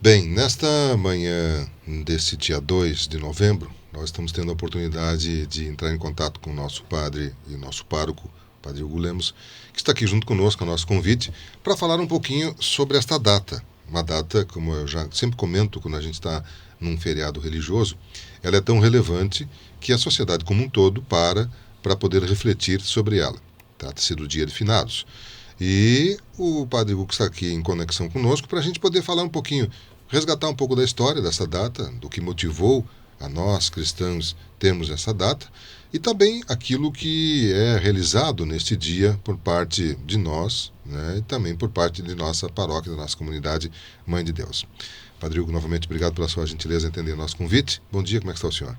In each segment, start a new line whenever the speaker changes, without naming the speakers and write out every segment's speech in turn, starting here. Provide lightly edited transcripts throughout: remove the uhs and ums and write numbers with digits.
Bem, nesta manhã desse dia 2 de novembro, nós estamos tendo a oportunidade de entrar em contato com o nosso padre e nosso pároco, Padre Hugo Lemos, que está aqui junto conosco, a nosso convite, para falar um pouquinho sobre esta data. Uma data, como eu já sempre comento quando a gente está num feriado religioso, ela é tão relevante que a sociedade como um todo para poder refletir sobre ela. Trata-se do Dia de Finados. E o Padre Hugo está aqui em conexão conosco para a gente poder falar um pouquinho, resgatar um pouco da história dessa data, do que motivou a nós, cristãos, termos essa data, e também aquilo que é realizado neste dia por parte de nós, né, e também por parte de nossa paróquia, da nossa comunidade Mãe de Deus. Padre Hugo, novamente, obrigado pela sua gentileza em atender o nosso convite. Bom dia, como é que está o senhor?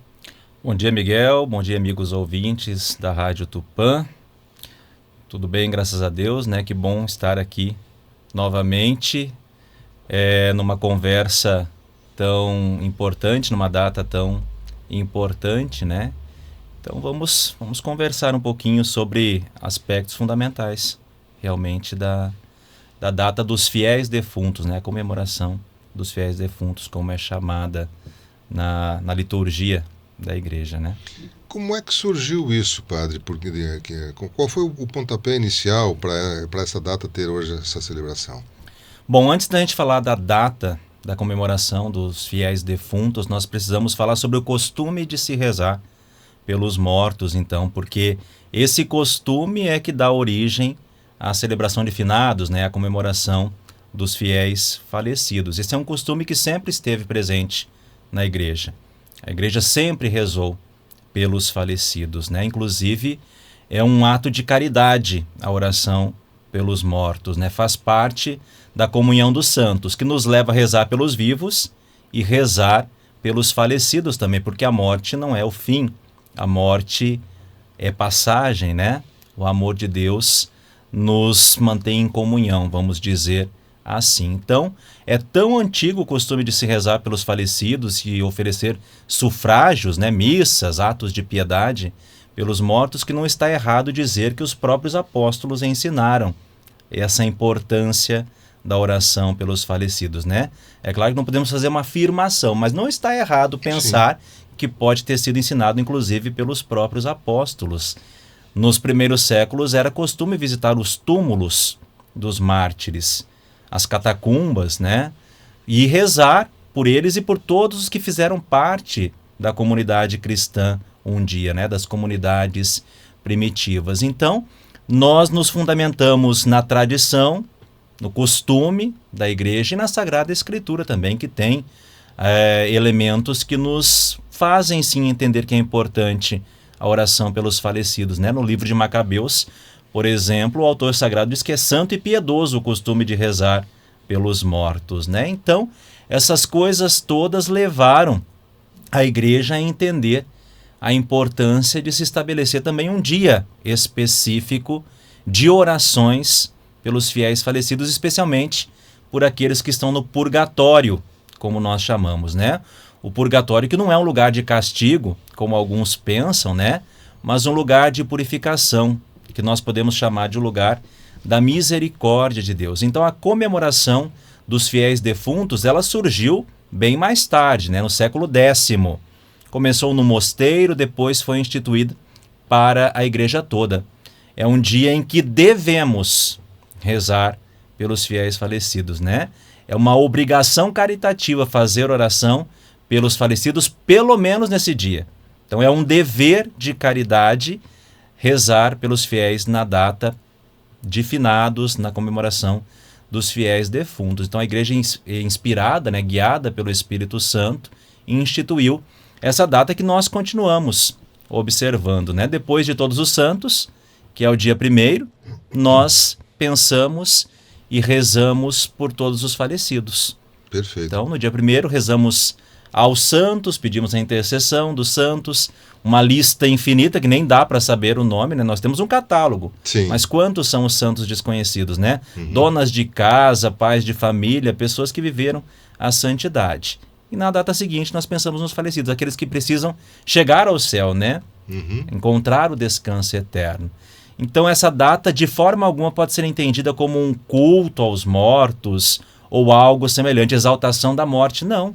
Bom dia, Miguel. Bom dia, amigos ouvintes da Rádio Tupã. Tudo bem, graças a Deus, né? Que bom estar aqui novamente numa conversa tão importante, numa data tão importante, né? Então vamos conversar um pouquinho sobre aspectos fundamentais, realmente, da data dos fiéis defuntos, né? A comemoração dos fiéis defuntos, como é chamada na liturgia da igreja, né?
Como é que surgiu isso, padre? Porque, qual foi o pontapé inicial para essa data ter hoje essa celebração?
Bom, antes da gente falar da data da comemoração dos fiéis defuntos, nós precisamos falar sobre o costume de se rezar pelos mortos, então, porque esse costume é que dá origem à celebração de finados, né, a comemoração dos fiéis falecidos. Esse é um costume que sempre esteve presente na igreja. A igreja sempre rezou pelos falecidos, né? Inclusive, é um ato de caridade a oração pelos mortos, né? Faz parte da comunhão dos santos, que nos leva a rezar pelos vivos e rezar pelos falecidos também, porque a morte não é o fim, a morte é passagem, né? O amor de Deus nos mantém em comunhão, vamos dizer assim. Então, é tão antigo o costume de se rezar pelos falecidos e oferecer sufrágios, né, missas, atos de piedade pelos mortos, que não está errado dizer que os próprios apóstolos ensinaram essa importância da oração pelos falecidos, né? É claro que não podemos fazer uma afirmação, mas não está errado pensar que pode ter sido ensinado, inclusive, pelos próprios apóstolos. Nos primeiros séculos era costume visitar os túmulos dos mártires, as catacumbas, né? E rezar por eles e por todos os que fizeram parte da comunidade cristã um dia, né? Das comunidades primitivas. Então, nós nos fundamentamos na tradição, no costume da igreja e na Sagrada Escritura também, que tem elementos que nos fazem sim entender que é importante a oração pelos falecidos, né? No livro de Macabeus, por exemplo, o autor sagrado diz que é santo e piedoso o costume de rezar pelos mortos, né? Então, essas coisas todas levaram a igreja a entender a importância de se estabelecer também um dia específico de orações pelos fiéis falecidos, especialmente por aqueles que estão no purgatório, como nós chamamos, né? O purgatório que não é um lugar de castigo, como alguns pensam, né? Mas um lugar de purificação, que nós podemos chamar de lugar da misericórdia de Deus. Então, a comemoração dos fiéis defuntos, ela surgiu bem mais tarde, né? No século X. Começou no mosteiro, depois foi instituída para a igreja toda. É um dia em que devemos rezar pelos fiéis falecidos, né? É uma obrigação caritativa fazer oração pelos falecidos, pelo menos nesse dia. Então, é um dever de caridade rezar pelos fiéis na data de finados, na comemoração dos fiéis defuntos. Então, a igreja inspirada, né, guiada pelo Espírito Santo, instituiu essa data que nós continuamos observando, né? Depois de Todos os Santos, que é o dia 1º, nós pensamos e rezamos por todos os falecidos.
Perfeito.
Então, no dia 1º, rezamos aos santos, pedimos a intercessão dos santos, uma lista infinita que nem dá para saber o nome, né? Nós temos um catálogo,
Sim.
Mas quantos são os santos desconhecidos, né? Donas de casa, pais de família, pessoas que viveram a santidade. E na data seguinte nós pensamos nos falecidos, aqueles que precisam chegar ao céu, né? Encontrar o descanso eterno. Então essa data de forma alguma pode ser entendida como um culto aos mortos ou algo semelhante, exaltação da morte. Não.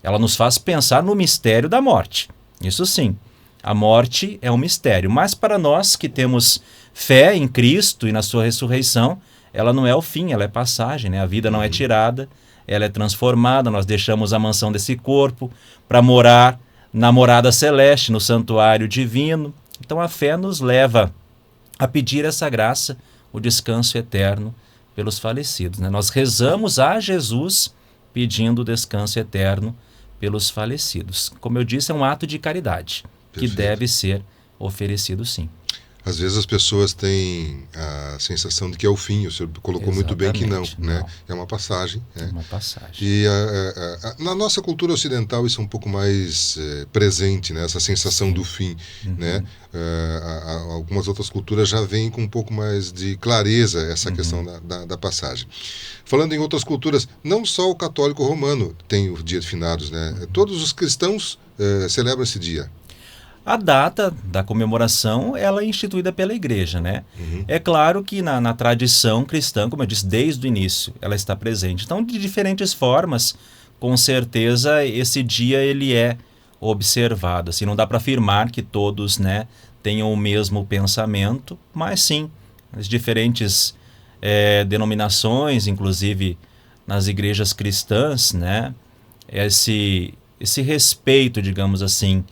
Ela nos faz pensar no mistério da morte. Isso sim, a morte é um mistério. Mas para nós que temos fé em Cristo e na sua ressurreição, ela não é o fim, ela é passagem, né? A vida não é tirada, ela é transformada, nós deixamos a mansão desse corpo para morar na morada celeste, no santuário divino. Então a fé nos leva a pedir essa graça, o descanso eterno pelos falecidos, né? Nós rezamos a Jesus pedindo o descanso eterno pelos falecidos. Como eu disse, é um ato de caridade que deve ser oferecido, sim.
Às vezes as pessoas têm a sensação de que é o fim. O senhor colocou muito bem que não, né? É uma passagem.
É uma passagem.
E na nossa cultura ocidental isso é um pouco mais presente, né? Essa sensação do fim, né? Algumas outras culturas já vêm com um pouco mais de clareza essa questão da passagem. Falando em outras culturas, não só o católico romano tem o dia de finados, né? Todos os cristãos celebram esse dia.
A data da comemoração, ela é instituída pela igreja, né? É claro que na tradição cristã, como eu disse, desde o início, ela está presente. Então, de diferentes formas, com certeza, esse dia ele é observado. Assim, não dá para afirmar que todos, né, tenham o mesmo pensamento, mas sim, as diferentes denominações, inclusive nas igrejas cristãs, né? Esse respeito, digamos assim,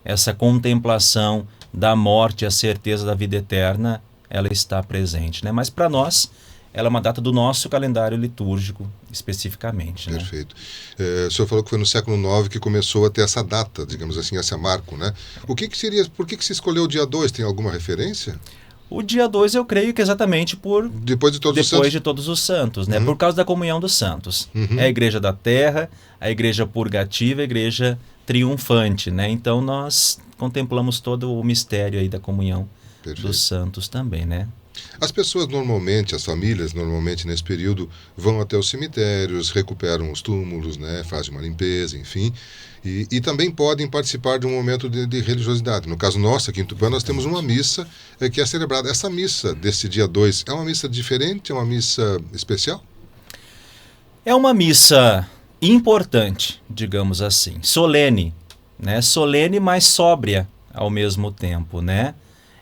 essa contemplação da morte e a certeza da vida eterna, ela está presente, né? Mas para nós, ela é uma data do nosso calendário litúrgico, especificamente.
Perfeito. O senhor falou que foi no século IX que começou a ter essa data, digamos assim, esse marco, né? Por que se escolheu o dia 2? Tem alguma referência?
O dia 2 eu creio que exatamente
depois de
todos os santos, né? Por causa da comunhão dos santos. É a igreja da terra, a igreja purgativa, a igreja triunfante, né? Então nós contemplamos todo o mistério aí da comunhão dos santos também, né?
As pessoas normalmente, as famílias normalmente nesse período vão até os cemitérios, recuperam os túmulos, né? Fazem uma limpeza, enfim, e também podem participar de um momento de religiosidade. No caso nosso, aqui em Tupã, nós temos uma missa que é celebrada. Essa missa desse dia 2 é uma missa diferente, é uma missa especial?
É uma missa importante, digamos assim, solene, né? Solene, mas sóbria ao mesmo tempo, né?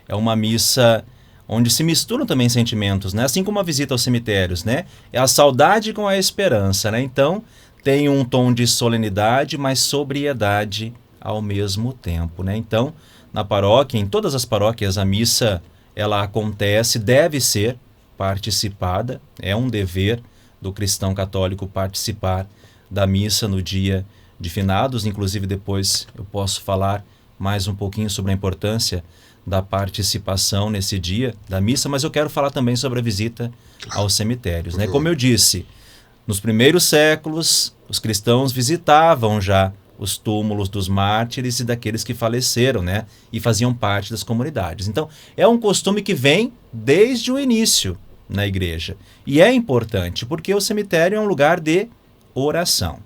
É uma missa onde se misturam também sentimentos, né? Assim como a visita aos cemitérios, né? É a saudade com a esperança, né? Então tem um tom de solenidade, mas sobriedade ao mesmo tempo, né? Então, na paróquia, em todas as paróquias, a missa ela acontece, deve ser participada, é um dever do cristão católico participar da missa no dia de finados. Inclusive depois eu posso falar mais um pouquinho sobre a importância da participação nesse dia da missa, mas eu quero falar também sobre a visita aos cemitérios, né? Como eu disse, nos primeiros séculos os cristãos visitavam já os túmulos dos mártires e daqueles que faleceram, né? E faziam parte das comunidades. Então é um costume que vem desde o início na igreja, e é importante porque o cemitério é um lugar de oração,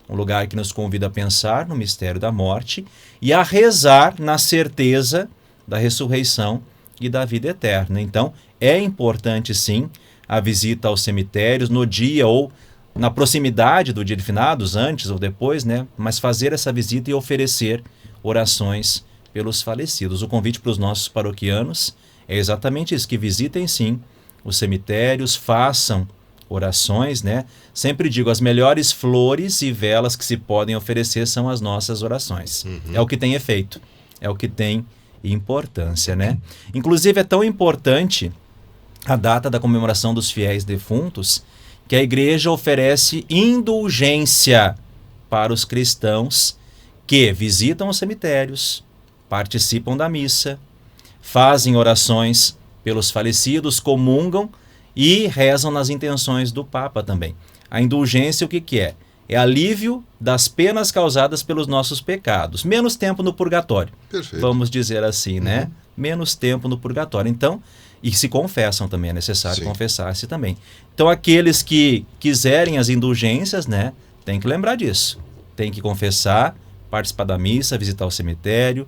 um lugar que nos convida a pensar no mistério da morte e a rezar na certeza da ressurreição e da vida eterna. Então, é importante sim a visita aos cemitérios no dia ou na proximidade do dia de finados, antes ou depois, né? Mas fazer essa visita e oferecer orações pelos falecidos. O convite para os nossos paroquianos é exatamente isso, que visitem sim os cemitérios, façam orações, né? Sempre digo, as melhores flores e velas que se podem oferecer são as nossas orações. É o que tem efeito, é o que tem importância, né? Inclusive é tão importante a data da comemoração dos fiéis defuntos que a igreja oferece indulgência para os cristãos que visitam os cemitérios, participam da missa, fazem orações pelos falecidos, comungam e rezam nas intenções do Papa também. A indulgência o que é? É alívio das penas causadas pelos nossos pecados. Menos tempo no purgatório.
Perfeito.
Vamos dizer assim, né? Menos tempo no purgatório. Então, e se confessam também, é necessário confessar-se também. Então, aqueles que quiserem as indulgências, né? Tem que lembrar disso. Tem que confessar, participar da missa, visitar o cemitério,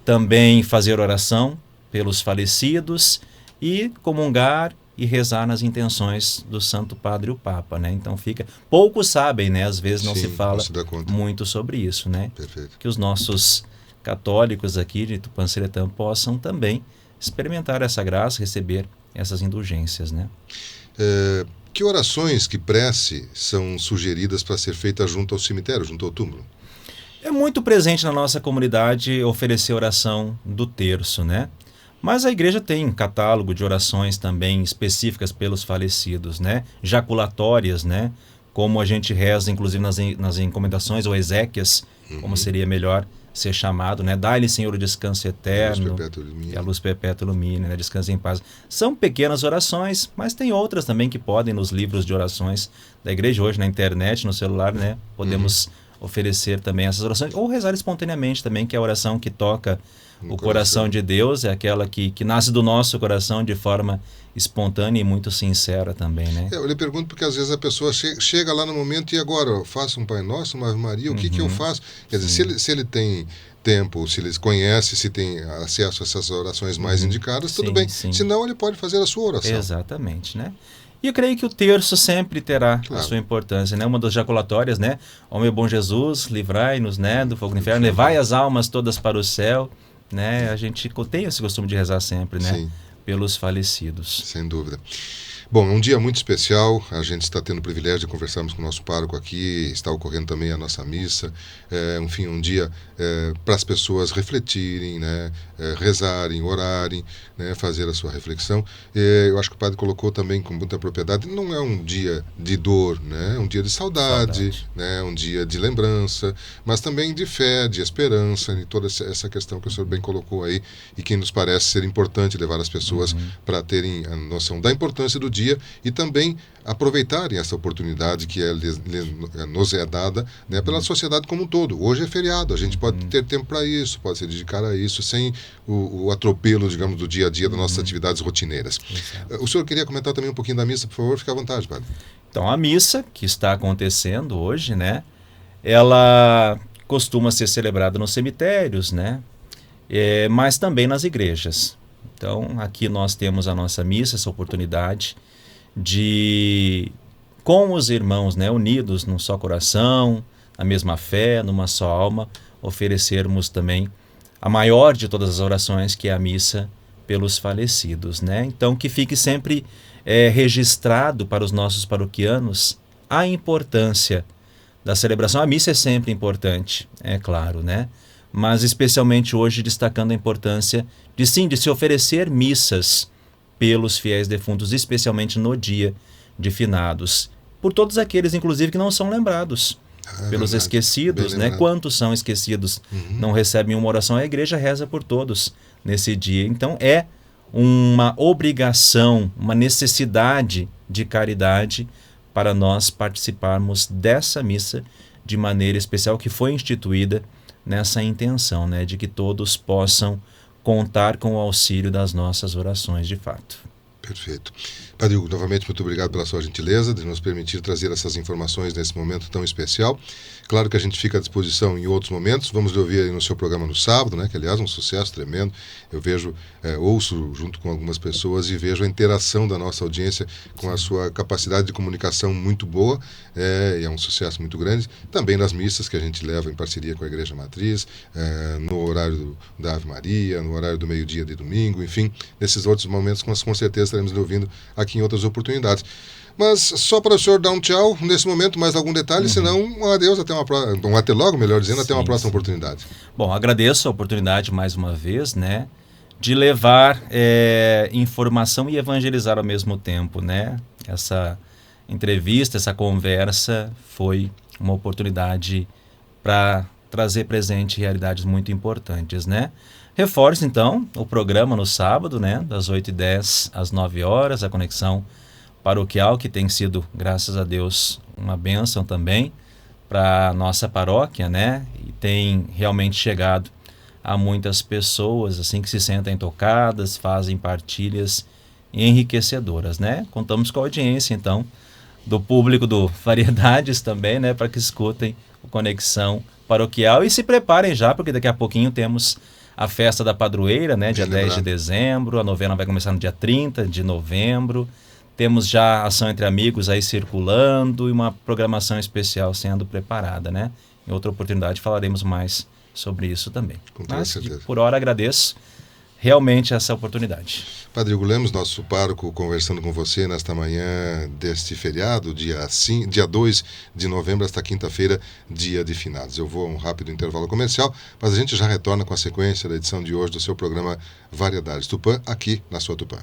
também fazer oração pelos falecidos e comungar e rezar nas intenções do Santo Padre e o Papa, né? Então poucos sabem, né? Às vezes não
Sim,
se fala
não se dá conta.
muito sobre isso, né?
Perfeito.
Que os nossos católicos aqui de Tupã-Seretã possam também experimentar essa graça, receber essas indulgências, né?
Que orações, que prece são sugeridas para ser feitas junto ao cemitério, junto ao túmulo?
É muito presente na nossa comunidade oferecer oração do terço, né? Mas a igreja tem um catálogo de orações também específicas pelos falecidos, né? Jaculatórias, né? Como a gente reza, inclusive nas encomendações, ou exéquias, como seria melhor ser chamado, né? Dá-lhe, Senhor, o descanso eterno, e a luz perpétua ilumine, né? Descanse em paz. São pequenas orações, mas tem outras também que podem nos livros de orações da igreja hoje, na internet, no celular, né? Podemos oferecer também essas orações, ou rezar espontaneamente também, que é a oração que toca o coração de Deus, é aquela que nasce do nosso coração de forma espontânea e muito sincera também, né?
Eu lhe pergunto porque às vezes a pessoa chega lá no momento e agora eu faço um Pai Nosso, uma Ave Maria, o que eu faço? Quer dizer, se ele tem tempo, se ele conhece, se tem acesso a essas orações mais indicadas, tudo bem. Senão ele pode fazer a sua oração.
Exatamente, né? E eu creio que o terço sempre terá a sua importância, né? Uma das jaculatórias, né? Ó meu bom Jesus, livrai-nos, né, do fogo do inferno, levai as almas todas para o céu, né? A gente tem esse costume de rezar sempre, né?
Sim.
Pelos falecidos.
Sem dúvida. Bom, é um dia muito especial, a gente está tendo o privilégio de conversarmos com o nosso pároco aqui, está ocorrendo também a nossa missa, enfim, um dia para as pessoas refletirem, né, rezarem, orarem, né, fazer a sua reflexão. Eu acho que o padre colocou também com muita propriedade, não é um dia de dor, né, é um dia de saudade. Né, um dia de lembrança, mas também de fé, de esperança, e toda essa questão que o senhor bem colocou aí, e que nos parece ser importante levar as pessoas para terem a noção da importância do dia e também aproveitarem essa oportunidade que nos é dada, né, pela sociedade como um todo. Hoje é feriado, a gente pode ter tempo para isso, pode se dedicar a isso, sem o atropelo, digamos, do dia a dia das nossas atividades rotineiras. O senhor queria comentar também um pouquinho da missa, por favor? Fique à vontade, padre.
Então, a missa que está acontecendo hoje, né, ela costuma ser celebrada nos cemitérios, né, mas também nas igrejas. Então, aqui nós temos a nossa missa, essa oportunidade de, com os irmãos, né, unidos num só coração, na mesma fé, numa só alma, oferecermos também a maior de todas as orações, que é a missa pelos falecidos, né? Então, que fique sempre registrado para os nossos paroquianos a importância da celebração. A missa é sempre importante, é claro, né? Mas especialmente hoje destacando a importância de se oferecer missas pelos fiéis defuntos, especialmente no dia de finados, por todos aqueles, inclusive, que não são lembrados, pelos esquecidos, né? Quantos são esquecidos, não recebem uma oração? A igreja reza por todos nesse dia. Então é uma obrigação, uma necessidade de caridade para nós participarmos dessa missa de maneira especial, que foi instituída nessa intenção, né, de que todos possam contar com o auxílio das nossas orações de fato.
Perfeito. Padre Hugo, novamente muito obrigado pela sua gentileza de nos permitir trazer essas informações nesse momento tão especial. Claro que a gente fica à disposição em outros momentos. Vamos lhe ouvir aí no seu programa no sábado, né? Que aliás é um sucesso tremendo. Eu vejo, ouço junto com algumas pessoas e vejo a interação da nossa audiência com a sua capacidade de comunicação muito boa, e é um sucesso muito grande. Também nas missas que a gente leva em parceria com a Igreja Matriz, no horário da Ave Maria, no horário do meio-dia de domingo, enfim, nesses outros momentos com certeza estaremos lhe ouvindo aqui em outras oportunidades. Mas só para o senhor dar um tchau, nesse momento, mais algum detalhe, senão um adeus, até logo, melhor dizendo, até uma próxima oportunidade.
Bom, agradeço a oportunidade mais uma vez, né, de levar informação e evangelizar ao mesmo tempo, né? Essa entrevista, essa conversa foi uma oportunidade para trazer presente realidades muito importantes, né? Reforço, então, o programa no sábado, né, das 8h10 às 9h, a conexão paroquial, que tem sido, graças a Deus, uma bênção também para a nossa paróquia, né? E tem realmente chegado a muitas pessoas, assim, que se sentem tocadas, fazem partilhas enriquecedoras, né? Contamos com a audiência, então, do público do Variedades também, né, para que escutem o Conexão Paroquial e se preparem já, porque daqui a pouquinho temos a festa da padroeira, né, dia 10 de
lembrado.
dezembro, a novena vai começar no dia 30 de novembro. Temos já ação entre amigos aí circulando e uma programação especial sendo preparada, né? Em outra oportunidade falaremos mais sobre isso também.
Com toda certeza.
Por hora agradeço realmente essa oportunidade.
Padre Hugo Lemos, nosso pároco, conversando com você nesta manhã deste feriado, dia 2 de novembro, esta quinta-feira, dia de finados. Eu vou a um rápido intervalo comercial, mas a gente já retorna com a sequência da edição de hoje do seu programa Variedades Tupã, aqui na sua Tupã.